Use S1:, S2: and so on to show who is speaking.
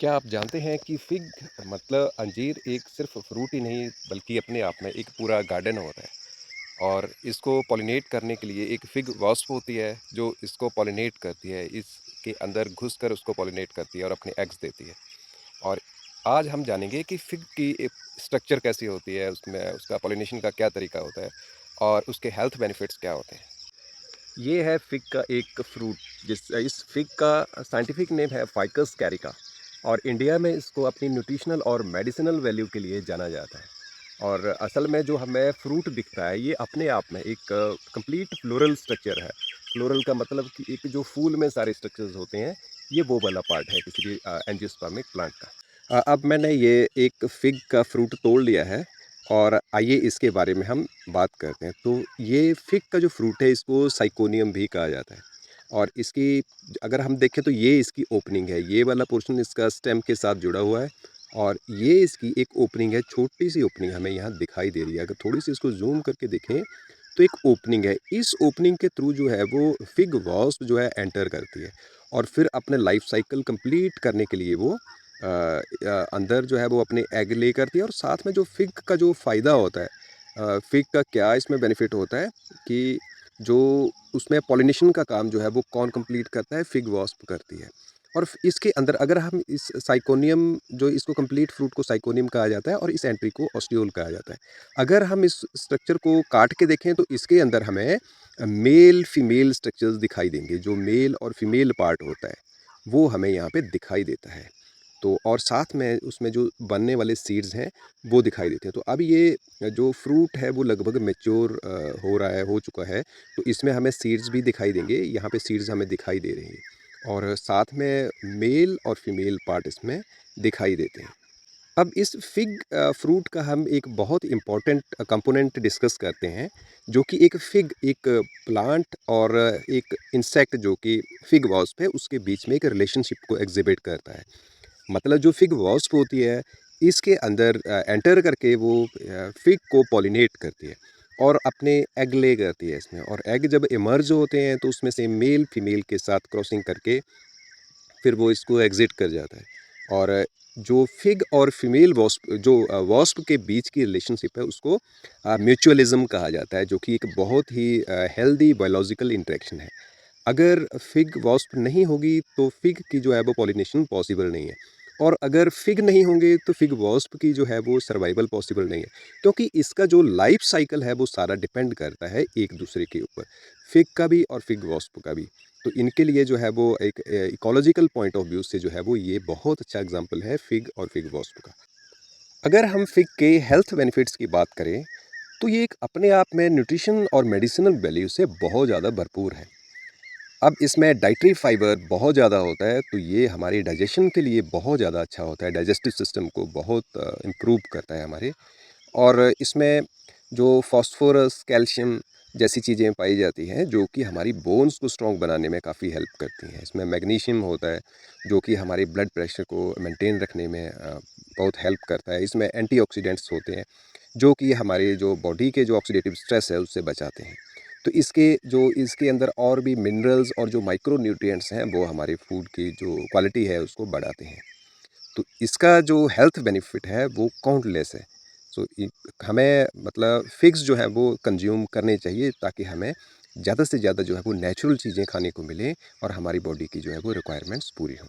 S1: क्या आप जानते हैं कि फिग मतलब अंजीर एक सिर्फ फ्रूट ही नहीं बल्कि अपने आप में एक पूरा गार्डन होता है। और इसको पॉलिनेट करने के लिए एक फिग वास्प होती है जो इसको पॉलिनेट करती है, इसके अंदर घुसकर उसको पॉलिनेट करती है और अपने एग्स देती है। और आज हम जानेंगे कि फिग की एक स्ट्रक्चर कैसी होती है, उसमें उसका पॉलिनेशन का क्या तरीका होता है और उसके हेल्थ बेनिफिट्स क्या होते हैं। ये है फिग का एक फ्रूट। जिस इस फिग का साइंटिफिक नेम है फाइकस कैरिका। और इंडिया में इसको अपनी न्यूट्रिशनल और मेडिसिनल वैल्यू के लिए जाना जाता है। और असल में जो हमें फ्रूट दिख रहा है ये अपने आप में एक कंप्लीट फ्लोरल स्ट्रक्चर है। फ्लोरल का मतलब कि एक जो फूल में सारे स्ट्रक्चर्स होते हैं, ये वो वाला पार्ट है किसी भी एंजियोस्पर्मिक प्लांट का। अब मैंने ये एक फिग का फ्रूट तोड़ लिया है और आइए इसके बारे में हम बात करते हैं। तो ये फिग का जो फ्रूट है इसको साइकोनियम भी कहा जाता है। और इसकी अगर हम देखें तो ये इसकी ओपनिंग है, ये वाला पोर्शन इसका स्टेम के साथ जुड़ा हुआ है। और ये इसकी एक ओपनिंग है, छोटी सी ओपनिंग हमें यहाँ दिखाई दे रही है। अगर थोड़ी सी इसको जूम करके देखें तो एक ओपनिंग है, इस ओपनिंग के थ्रू जो है वो फिग वॉस्प जो है एंटर करती है। और फिर अपने लाइफ साइकिल कंप्लीट करने के लिए वो अंदर जो है वो अपने एग ले करती है। और साथ में जो फिग का जो फ़ायदा होता है, फिग का क्या इसमें बेनिफिट होता है कि जो उसमें पॉलिनेशन का काम जो है वो कौन कंप्लीट करता है, फिग वॉस्प करती है। और इसके अंदर अगर हम इस साइकोनियम जो इसको कंप्लीट फ्रूट को साइकोनियम कहा जाता है और इस एंट्री को ऑस्टियोल कहा जाता है। अगर हम इस स्ट्रक्चर को काट के देखें तो इसके अंदर हमें मेल फीमेल स्ट्रक्चर्स दिखाई देंगे। जो मेल और फीमेल पार्ट होता है वो हमें यहाँ पे दिखाई देता है। तो और साथ में उसमें जो बनने वाले सीड्स हैं वो दिखाई देते हैं। तो अब ये जो फ्रूट है वो लगभग मैच्योर हो रहा है, हो चुका है। तो इसमें हमें सीड्स भी दिखाई देंगे, यहाँ पे सीड्स हमें दिखाई दे रहे हैं। और साथ में मेल और फीमेल पार्ट इसमें दिखाई देते हैं। अब इस फिग फ्रूट का हम एक बहुत इम्पोर्टेंट कंपोनेंट डिस्कस करते हैं, जो कि एक फिग, एक प्लांट और एक इंसेक्ट जो कि फिग वॉस्प है उसके बीच में एक रिलेशनशिप को एग्जिबिट करता है। मतलब जो फिग वॉस्प होती है इसके अंदर एंटर करके वो फिग को पॉलिनेट करती है और अपने एग ले करती है इसमें। और एग जब इमर्ज होते हैं तो उसमें से मेल फीमेल के साथ क्रॉसिंग करके फिर वो इसको एग्जिट कर जाता है। और जो फिग और फीमेल वॉस्प जो वॉस्प के बीच की रिलेशनशिप है उसको म्यूचुअलिज्म कहा जाता है, जो कि एक बहुत ही हेल्दी बायोलॉजिकल इंटरेक्शन है। अगर फिग वॉस्प नहीं होगी तो फिग की जो है वो पॉलिनेशन पॉसिबल नहीं है। और अगर फिग नहीं होंगे तो फिग वॉस्प की जो है वो सर्वाइवल पॉसिबल नहीं है, क्योंकि इसका जो लाइफ साइकिल है वो सारा डिपेंड करता है एक दूसरे के ऊपर, फिग का भी और फिग वॉस्प का भी। तो इनके लिए जो है वो एक इकोलॉजिकल पॉइंट ऑफ व्यू से जो है वो ये बहुत अच्छा एग्जाम्पल है फिग और फिग वॉस्प का। अगर हम फिग के हेल्थ बेनिफिट्स की बात करें तो ये एक अपने आप में न्यूट्रिशन और मेडिसिनल वैल्यू से बहुत ज़्यादा भरपूर है। अब इसमें डाइटरी फाइबर बहुत ज़्यादा होता है तो ये हमारे डाइजेशन के लिए बहुत ज़्यादा अच्छा होता है, डाइजेस्टिव सिस्टम को बहुत इम्प्रूव करता है हमारे। और इसमें जो फास्फोरस, कैल्शियम जैसी चीज़ें पाई जाती हैं जो कि हमारी बोन्स को स्ट्रॉन्ग बनाने में काफ़ी हेल्प करती हैं। इसमें मैग्नीशियम होता है जो कि हमारे ब्लड प्रेशर को मेंटेन रखने में बहुत हेल्प करता है। इसमें एंटीऑक्सीडेंट्स होते हैं जो कि हमारे जो बॉडी के जो ऑक्सीडेटिव स्ट्रेस है उससे बचाते हैं। तो इसके अंदर और भी मिनरल्स और जो माइक्रो न्यूट्रिएंट्स हैं वो हमारे फूड की जो क्वालिटी है उसको बढ़ाते हैं। तो इसका जो हेल्थ बेनिफिट है वो काउंटलेस है। सो हमें मतलब फिग्स जो है वो कंज्यूम करने चाहिए ताकि हमें ज़्यादा से ज़्यादा जो है वो नेचुरल चीज़ें खाने को मिलें और हमारी बॉडी की जो है वो रिक्वायरमेंट्स पूरी हों।